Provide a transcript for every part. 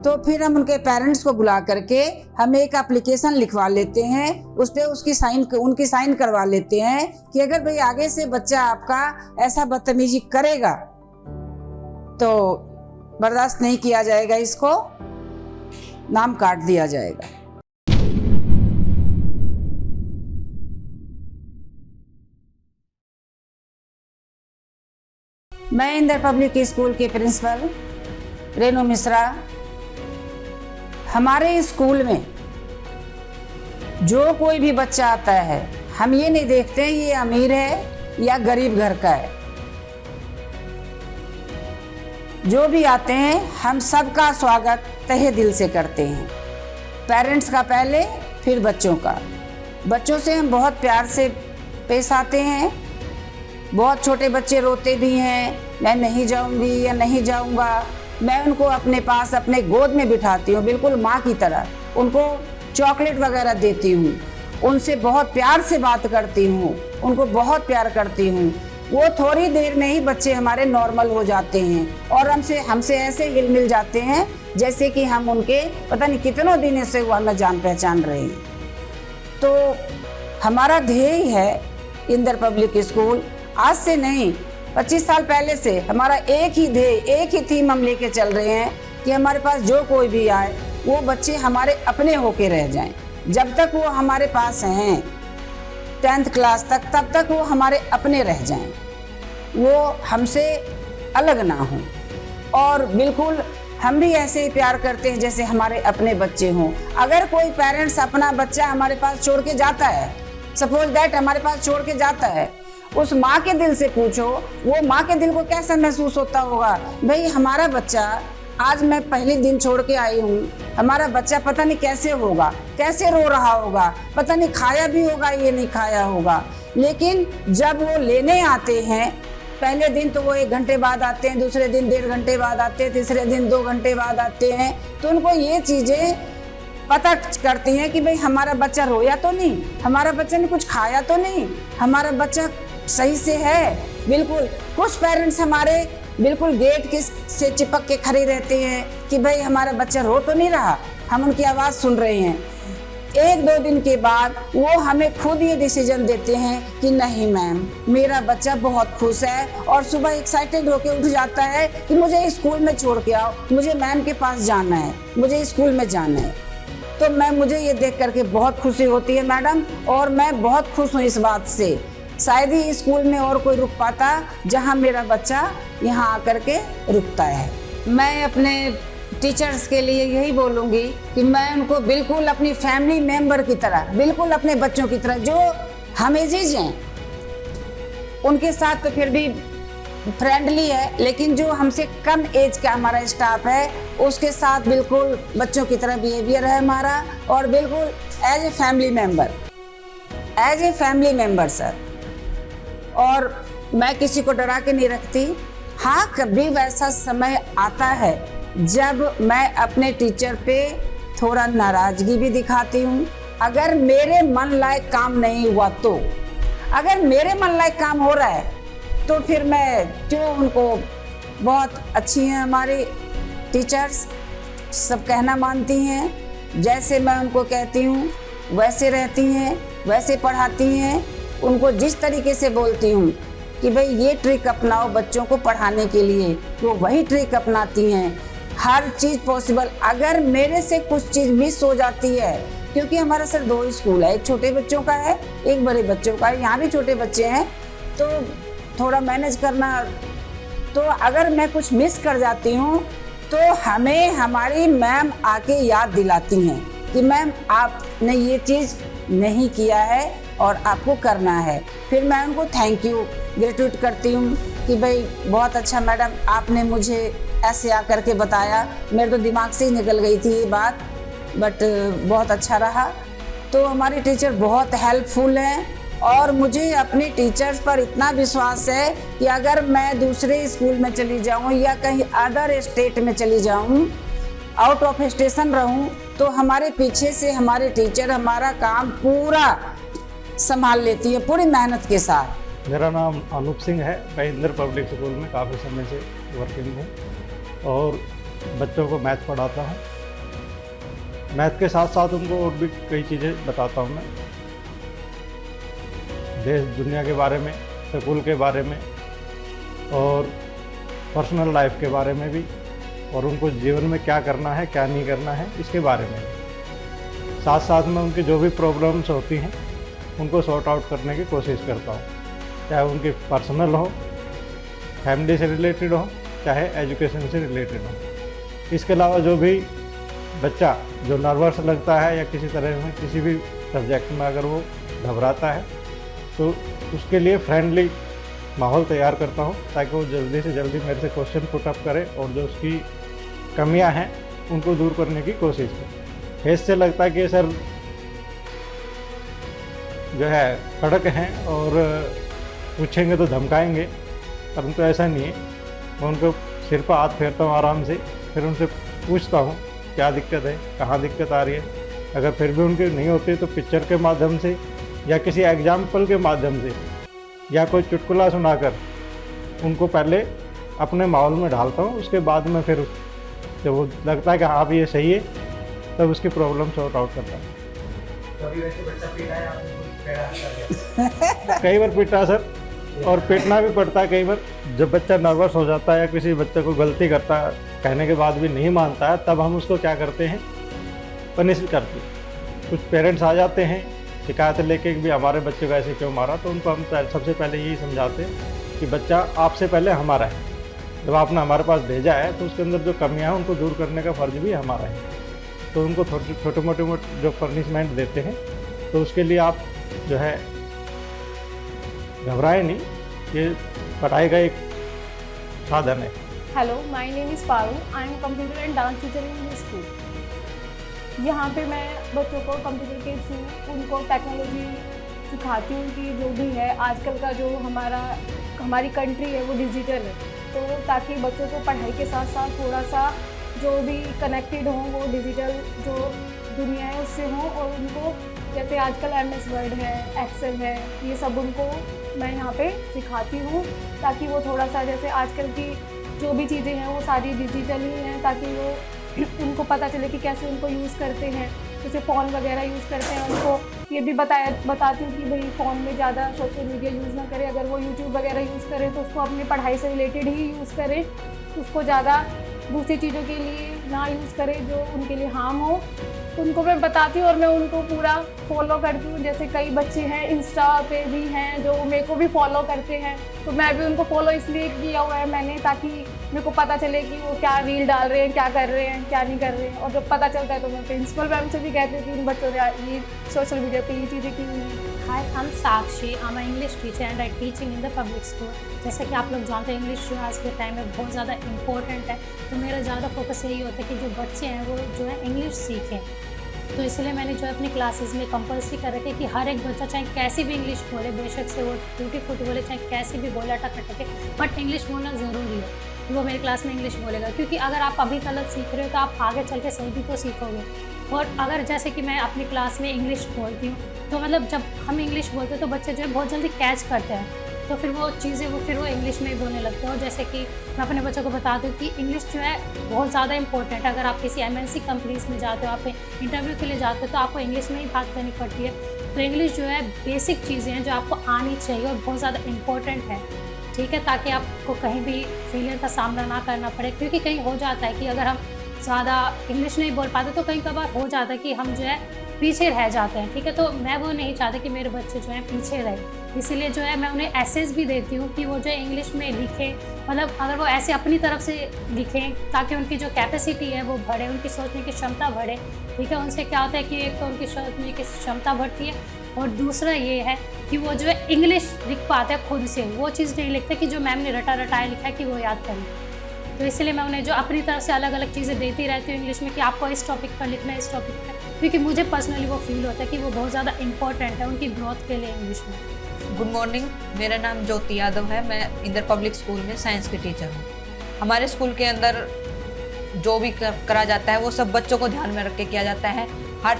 तो फिर हम उनके पेरेंट्स को बुला करके हम एक एप्लीकेशन लिखवा लेते हैं, उस पर उनकी साइन करवा लेते हैं कि अगर भाई आगे से बच्चा आपका ऐसा बदतमीजी करेगा तो बर्दाश्त नहीं किया जाएगा, इसको नाम काट दिया जाएगा। मैं इंदर पब्लिक स्कूल के प्रिंसिपल रेणु मिश्रा। हमारे स्कूल में जो कोई भी बच्चा आता है, हम ये नहीं देखते हैं ये अमीर है या गरीब घर का है। जो भी आते हैं हम सबका स्वागत तहे दिल से करते हैं, पेरेंट्स का पहले फिर बच्चों का। बच्चों से हम बहुत प्यार से पेश आते हैं। बहुत छोटे बच्चे रोते भी हैं, मैं नहीं जाऊंगी या नहीं जाऊंगा। मैं उनको अपने पास अपने गोद में बिठाती हूँ, बिल्कुल माँ की तरह। उनको चॉकलेट वगैरह देती हूँ, उनसे बहुत प्यार से बात करती हूँ, उनको बहुत प्यार करती हूँ। वो थोड़ी देर में ही बच्चे हमारे नॉर्मल हो जाते हैं और हमसे ऐसे हिल मिल जाते हैं जैसे कि हम उनके पता नहीं कितनों दिन से वो हमें जान पहचान रहे हैं। तो हमारा ध्येय है इंदर पब्लिक स्कूल, आज से नहीं 25 साल पहले से हमारा एक ही ध्येय, एक ही थीम हम लेके चल रहे हैं कि हमारे पास जो कोई भी आए वो बच्चे हमारे अपने होके रह जाएं। जब तक वो हमारे पास हैं 10th क्लास तक, तब तक वो हमारे अपने रह जाएं, वो हमसे अलग ना हों। और बिल्कुल हम भी ऐसे ही प्यार करते हैं जैसे हमारे अपने बच्चे हों। अगर कोई पेरेंट्स अपना बच्चा हमारे पास छोड़ के जाता है, सपोज दैट हमारे पास छोड़ के जाता है, उस माँ के दिल से पूछो वो माँ के दिल को कैसा महसूस होता होगा। भाई हमारा बच्चा आज मैं पहले दिन छोड़ के आई हूँ, हमारा बच्चा पता नहीं कैसे होगा, कैसे रो रहा होगा, पता नहीं खाया भी होगा ये नहीं खाया होगा। लेकिन जब वो लेने आते हैं, पहले दिन तो वो 1 घंटे बाद आते हैं, दूसरे दिन 1.5 घंटे बाद आते हैं, तीसरे दिन 2 घंटे बाद आते हैं, तो उनको ये चीज़ें पता करती हैं कि भाई हमारा बच्चा रोया तो नहीं, हमारा बच्चा ने कुछ खाया तो नहीं, हमारा बच्चा सही से है। बिल्कुल कुछ पेरेंट्स हमारे बिल्कुल गेट के से चिपक के खड़े रहते हैं कि भाई हमारा बच्चा रो तो नहीं रहा, हम उनकी आवाज़ सुन रहे हैं। 1-2 दिन के बाद वो हमें खुद ये डिसीजन देते हैं कि नहीं मैम, मेरा बच्चा बहुत खुश है और सुबह एक्साइटेड होकर उठ जाता है कि मुझे स्कूल में छोड़ के आओ, मुझे मैम के पास जाना है, मुझे स्कूल में जाना है। तो मुझे ये देख करके बहुत खुशी होती है मैडम, और मैं बहुत खुश हूँ इस बात से। शायद ही स्कूल में और कोई रुक पाता जहाँ मेरा बच्चा यहाँ आकर के रुकता है। मैं अपने टीचर्स के लिए यही बोलूँगी कि मैं उनको बिल्कुल अपनी फैमिली मेंबर की तरह, बिल्कुल अपने बच्चों की तरह, जो हम एजेज हैं उनके साथ तो फिर भी फ्रेंडली है, लेकिन जो हमसे कम एज का हमारा स्टाफ है उसके साथ बिल्कुल बच्चों की तरह बिहेवियर है हमारा, और बिल्कुल as a family member sir. और मैं किसी को डरा के नहीं रखती। हाँ, कभी वैसा समय आता है जब मैं अपने टीचर पे थोड़ा नाराज़गी भी दिखाती हूँ। अगर मेरे मन लायक काम नहीं हुआ तो, अगर मेरे मन लायक काम हो रहा है तो फिर मैं क्यों उनको, बहुत अच्छी हैं हमारी टीचर्स, सब कहना मानती हैं, जैसे मैं उनको कहती हूँ वैसे रहती हैं, वैसे पढ़ाती हैं। उनको जिस तरीके से बोलती हूँ कि भाई ये ट्रिक अपनाओ बच्चों को पढ़ाने के लिए, वो वही ट्रिक अपनाती हैं। हर चीज़ पॉसिबल, अगर मेरे से कुछ चीज़ मिस हो जाती है, क्योंकि हमारा सर 2 स्कूल है, एक छोटे बच्चों का है, एक बड़े बच्चों का है, यहाँ भी छोटे बच्चे हैं तो थोड़ा मैनेज करना। तो अगर मैं कुछ मिस कर जाती हूँ तो हमें हमारी मैम आके याद दिलाती हैं कि मैम आपने ये चीज़ नहीं किया है और आपको करना है। फिर मैं उनको थैंक यू, ग्रेटिट्यूड करती हूँ कि भाई बहुत अच्छा मैडम, आपने मुझे ऐसे आकर के बताया, मेरे तो दिमाग से ही निकल गई थी ये बात, बट बहुत अच्छा रहा। तो हमारे टीचर बहुत हेल्पफुल हैं और मुझे अपने टीचर्स पर इतना विश्वास है कि अगर मैं दूसरे स्कूल में चली जाऊँ या कहीं अदर स्टेट में चली जाऊँ, आउट ऑफ स्टेशन रहूँ, तो हमारे पीछे से हमारे टीचर हमारा काम पूरा संभाल लेती है पूरी मेहनत के साथ। मेरा नाम अनूप सिंह है। मैं इंदर पब्लिक स्कूल में काफ़ी समय से वर्किंग हूँ और बच्चों को मैथ पढ़ाता हूँ। मैथ के साथ साथ उनको और भी कई चीज़ें बताता हूँ मैं, देश दुनिया के बारे में, स्कूल के बारे में और पर्सनल लाइफ के बारे में भी, और उनको जीवन में क्या करना है क्या नहीं करना है इसके बारे में। साथ साथ में उनकी जो भी प्रॉब्लम्स होती हैं उनको सॉर्ट आउट करने की कोशिश करता हूँ, चाहे उनकी पर्सनल हो, फैमिली से रिलेटेड हो, चाहे एजुकेशन से रिलेटेड हो। इसके अलावा जो भी बच्चा जो नर्वस लगता है या किसी तरह में किसी भी सब्जेक्ट में अगर वो घबराता है तो उसके लिए फ्रेंडली माहौल तैयार करता हूँ, ताकि वो जल्दी से जल्दी मेरे से क्वेश्चन पुटअप करे और जो उसकी कमियां हैं उनको दूर करने की कोशिश करे। फेस से लगता है कि सर जो है कड़क हैं और पूछेंगे तो धमकाएंगे, परंतु ऐसा नहीं है। मैं उनको सिर पर हाथ फेरता हूँ आराम से, फिर उनसे पूछता हूँ क्या दिक्कत है, कहाँ दिक्कत आ रही है। अगर फिर भी उनके नहीं होती तो पिक्चर के माध्यम से या किसी एग्जाम्पल के माध्यम से या कोई चुटकुला सुनाकर उनको पहले अपने माहौल में ढालता हूँ। उसके बाद में फिर जब वो लगता है कि हाँ भी ये सही है, तब उसकी प्रॉब्लम सॉर्ट आउट करता हूँ। कभी वैसे बच्चा पीटा है आपने? कई बार पीटा सर, और पीटना भी पड़ता है कई बार। जब बच्चा नर्वस हो जाता है या किसी बच्चे को गलती करता है, कहने के बाद भी नहीं मानता है, तब हम उसको क्या करते हैं, पनिश करते हैं। कुछ पेरेंट्स आ जाते हैं शिकायत लेके भी हमारे बच्चे को ऐसे क्यों मारा, तो उनको हम सबसे पहले यही समझाते हैं कि बच्चा आपसे पहले हमारा है। जब आपने हमारे पास भेजा है तो उसके अंदर जो कमियां हैं उनको दूर करने का फ़र्ज भी हमारा है। तो उनको छोटे मोटे जो पनिशमेंट देते हैं तो उसके लिए आप जो है घबराए नहीं, ये पढ़ाई का एक साधन है। Hello, my name is Paru. I am computer and dance teacher in this school. यहाँ पे मैं बच्चों को कंप्यूटर के थ्रू उनको टेक्नोलॉजी सिखाती हूँ कि जो भी है आजकल का जो हमारी कंट्री है वो डिजिटल है, तो ताकि बच्चों को पढ़ाई के साथ साथ थोड़ा सा जो भी कनेक्टेड हों वो डिजिटल जो दुनिया है उससे हों, और उनको जैसे आजकल MS वर्ड है, एक्सेल है, ये सब उनको मैं यहाँ पे सिखाती हूँ, ताकि वो थोड़ा सा जैसे आजकल की जो भी चीज़ें हैं वो सारी डिजिटल ही हैं, ताकि वो उनको पता चले कि कैसे उनको यूज़ करते हैं। जैसे फ़ोन वगैरह यूज़ करते हैं, उनको ये भी बताती हूँ कि भाई फ़ोन में ज़्यादा सोशल मीडिया यूज़ ना करें। अगर वो यूट्यूब वगैरह यूज़ करें तो उसको अपनी पढ़ाई से रिलेटेड ही यूज़ करें, उसको ज़्यादा दूसरी चीज़ों के लिए ना यूज़ करें जो उनके लिए हार्म हो। उनको मैं बताती हूँ और मैं उनको पूरा फॉलो करती हूँ। जैसे कई बच्चे हैं इंस्टा पे भी हैं जो मेरे को भी फॉलो करते हैं, तो मैं भी उनको फॉलो इसलिए किया हुआ है मैंने, ताकि मेरे को पता चले कि वो क्या रील डाल रहे हैं, क्या कर रहे हैं, क्या नहीं कर रहे हैं। और जब पता चलता है तो मैं प्रिंसिपल मैम से भी कहती हूँ कि इन बच्चों ने ये सोशल मीडिया पे ये चीज़ें की हुई हैं। Hi, I'm Sakshi. I'm an English teacher and I teaching in the public school. जैसा कि आप लोग जानते हैं इंग्लिश जो आज के टाइम में बहुत ज़्यादा इम्पोर्टेंट है, तो मेरा ज़्यादा फोकस यही होता है कि जो बच्चे हैं वो जो है इंग्लिश सीखें। तो इसलिए मैंने जो है अपनी क्लासेस में कंपल्सरी कर रखी है कि हर एक बच्चा चाहे कैसी भी इंग्लिश बोले, बेशक से वो टूटी फूटी बोले, चाहे कैसी भी बोले अटक अटके, बट इंग्लिश बोलना ज़रूरी है। वो मेरी क्लास में इंग्लिश बोलेगा, क्योंकि अगर आप अभी गलत सीख रहे हो तो आप आगे चल के सही भी तो सीखोगे। और अगर जैसे कि मैं अपनी क्लास में इंग्लिश बोलती हूँ तो मतलब जब हम इंग्लिश बोलते हैं तो बच्चे जो है बहुत जल्दी कैच करते हैं, तो फिर वो चीज़ें वो इंग्लिश में ही बोलने लगते हैं। और जैसे कि मैं अपने बच्चों को बता दूँ कि इंग्लिश जो है बहुत ज़्यादा इंपॉर्टेंट है। अगर आप किसी MNC कंपनीज़ में जाते हो, आप इंटरव्यू के लिए जाते हो, तो आपको इंग्लिश में ही बात करनी पड़ती है। तो इंग्लिश जो है बेसिक चीज़ें हैं जो आपको आनी चाहिए और बहुत ज़्यादा इम्पोर्टेंट है, ठीक है, ताकि आपको कहीं भी फेलियर का सामना ना करना पड़े। क्योंकि कहीं हो जाता है कि अगर हम ज़्यादा इंग्लिश नहीं बोल पाते तो कहीं कभार हो जाता है कि हम जो है पीछे रह जाते हैं, ठीक है। तो मैं वो नहीं चाहती कि मेरे बच्चे जो हैं पीछे रहे, इसीलिए जो है मैं उन्हें एसेज भी देती हूँ कि वो जो है इंग्लिश में लिखें, मतलब अगर वो ऐसे अपनी तरफ से लिखें ताकि उनकी जो कैपेसिटी है वो बढ़े, उनकी सोचने की क्षमता बढ़े, ठीक है। उनसे क्या होता है कि एक तो उनकी सोचने की क्षमता बढ़ती है और दूसरा ये है कि वो जो है इंग्लिश लिख पाते हैं खुद से, वो चीज़ नहीं लिखते कि जो मैम ने रटाया लिखा है कि वो याद करें। तो इसलिए मैं उन्हें जो अपनी तरफ से अलग अलग चीज़ें देती रहती हूँ इंग्लिश में कि आपको इस टॉपिक पर लिखना है, इस टॉपिक पर, क्योंकि मुझे पर्सनली वो फील होता है कि वो बहुत ज़्यादा इंपॉर्टेंट है उनकी ग्रोथ के लिए इंग्लिश में। गुड मॉर्निंग, मेरा नाम ज्योति यादव है। मैं इंदर पब्लिक स्कूल में साइंस की टीचर हूँ। हमारे स्कूल के अंदर जो भी करा जाता है वो सब बच्चों को ध्यान में रख के किया जाता है। हर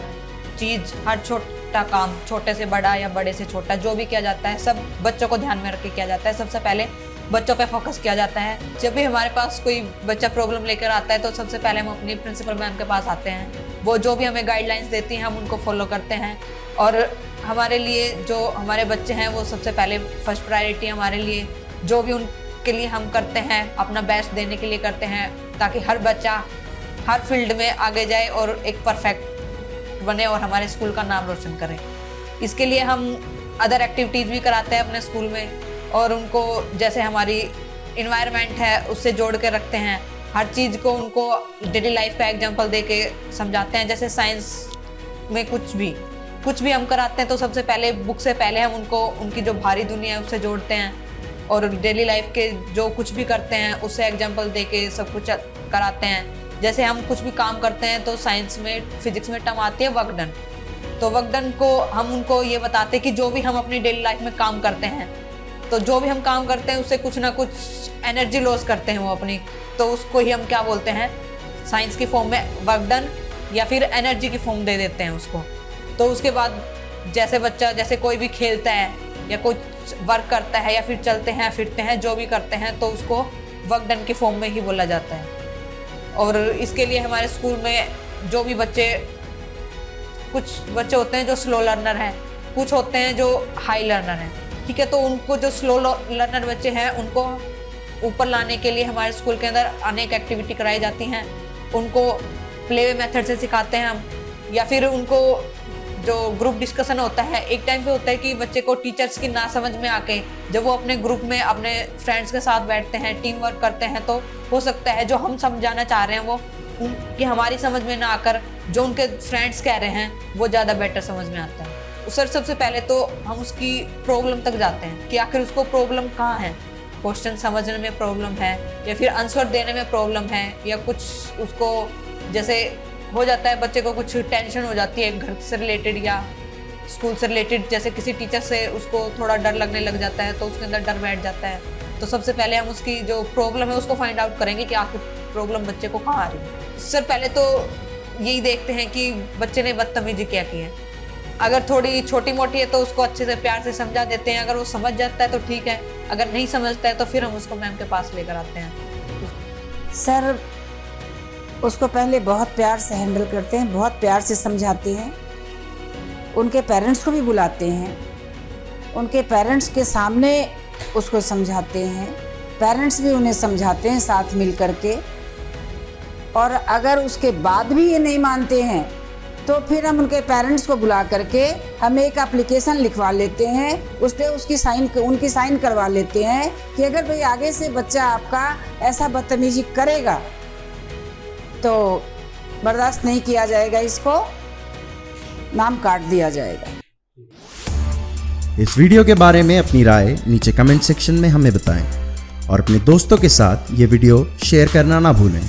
चीज़, हर छोटा काम, छोटे से बड़ा या बड़े से छोटा, जो भी किया जाता है सब बच्चों को ध्यान में रख के किया जाता है। सबसे पहले बच्चों पे फोकस किया जाता है। जब भी हमारे पास कोई बच्चा प्रॉब्लम लेकर आता है तो सबसे पहले हम अपनी प्रिंसिपल मैम के पास आते हैं। वो जो भी हमें गाइडलाइंस देती हैं हम उनको फॉलो करते हैं और हमारे लिए जो हमारे बच्चे हैं वो सबसे पहले फर्स्ट प्रायोरिटी हमारे लिए। जो भी उनके लिए हम करते हैं अपना बेस्ट देने के लिए करते हैं ताकि हर बच्चा हर फील्ड में आगे जाए और एक परफेक्ट बने और हमारे स्कूल का नाम रोशन करे। इसके लिए हम अदर एक्टिविटीज़ भी कराते हैं अपने स्कूल में और उनको जैसे हमारी इन्वायरमेंट है उससे जोड़ के रखते हैं। हर चीज़ को उनको डेली लाइफ का एग्जांपल दे के समझाते हैं। जैसे साइंस में कुछ भी हम कराते हैं तो सबसे पहले बुक से पहले हम उनको उनकी जो बाहरी दुनिया है उससे जोड़ते हैं और डेली लाइफ के जो कुछ भी करते हैं उससे एग्जांपल दे के सब कुछ कराते हैं। जैसे हम कुछ भी काम करते हैं तो साइंस में फिजिक्स में टर्म आती है वर्क डन। तो वर्क डन को हम उनको ये बताते हैं कि जो भी हम अपनी डेली लाइफ में काम करते हैं तो जो भी हम काम करते हैं उससे कुछ ना कुछ एनर्जी लॉस करते हैं वो अपनी, तो उसको ही हम क्या बोलते हैं साइंस की फॉर्म में वर्क डन या फिर एनर्जी की फॉर्म दे देते हैं उसको। तो उसके बाद जैसे बच्चा जैसे कोई भी खेलता है या कुछ वर्क करता है या फिर चलते हैं फिरते हैं जो भी करते हैं तो उसको वर्क डन की फॉर्म में ही बोला जाता है। और इसके लिए हमारे स्कूल में जो भी कुछ बच्चे होते हैं जो स्लो लर्नर हैं, कुछ होते हैं जो हाई लर्नर हैं, ठीक है। तो उनको जो स्लो लर्नर बच्चे हैं उनको ऊपर लाने के लिए हमारे स्कूल के अंदर अनेक एक्टिविटी कराई जाती हैं। उनको प्ले मेथड से सिखाते हैं हम या फिर उनको जो ग्रुप डिस्कशन होता है एक टाइम पे होता है कि बच्चे को टीचर्स की ना समझ में आके जब वो अपने ग्रुप में अपने फ्रेंड्स के साथ बैठते हैं टीम वर्क करते हैं तो हो सकता है जो हम समझाना चाह रहे हैं वो उनकी हमारी समझ में ना आकर जो उनके फ्रेंड्स कह रहे हैं वो ज़्यादा बेटर समझ में आता है। सर सबसे पहले तो हम उसकी प्रॉब्लम तक जाते हैं कि आखिर उसको प्रॉब्लम कहाँ है, क्वेश्चन समझने में प्रॉब्लम है या फिर आंसर देने में प्रॉब्लम है या कुछ उसको जैसे हो जाता है बच्चे को कुछ टेंशन हो जाती है घर से रिलेटेड या स्कूल से रिलेटेड, जैसे किसी टीचर से उसको थोड़ा डर लगने लग जाता है तो उसके अंदर डर बैठ जाता है। तो सबसे पहले हम उसकी जो प्रॉब्लम है उसको फाइंड आउट करेंगे कि आखिर प्रॉब्लम बच्चे को कहाँ आ रही है। सर पहले तो यही देखते हैं कि बच्चे ने बदतमीजी क्या की है। अगर थोड़ी छोटी मोटी है तो उसको अच्छे से प्यार से समझा देते हैं। अगर वो समझ जाता है तो ठीक है, अगर नहीं समझता है तो फिर हम उसको मैम के पास लेकर आते हैं। सर उसको पहले बहुत प्यार से हैंडल करते हैं, बहुत प्यार से समझाते हैं। उनके पेरेंट्स को भी बुलाते हैं, उनके पेरेंट्स के सामने उसको समझाते हैं, पेरेंट्स भी उन्हें समझाते हैं साथ मिल करके। और अगर उसके बाद भी ये नहीं मानते हैं तो फिर हम उनके पेरेंट्स को बुला करके हम एक एप्लीकेशन लिखवा लेते हैं, उस पर उनकी साइन करवा लेते हैं कि अगर भाई आगे से बच्चा आपका ऐसा बदतमीजी करेगा तो बर्दाश्त नहीं किया जाएगा, इसको नाम काट दिया जाएगा। इस वीडियो के बारे में अपनी राय नीचे कमेंट सेक्शन में हमें बताएं और अपने दोस्तों के साथ ये वीडियो शेयर करना ना भूलें।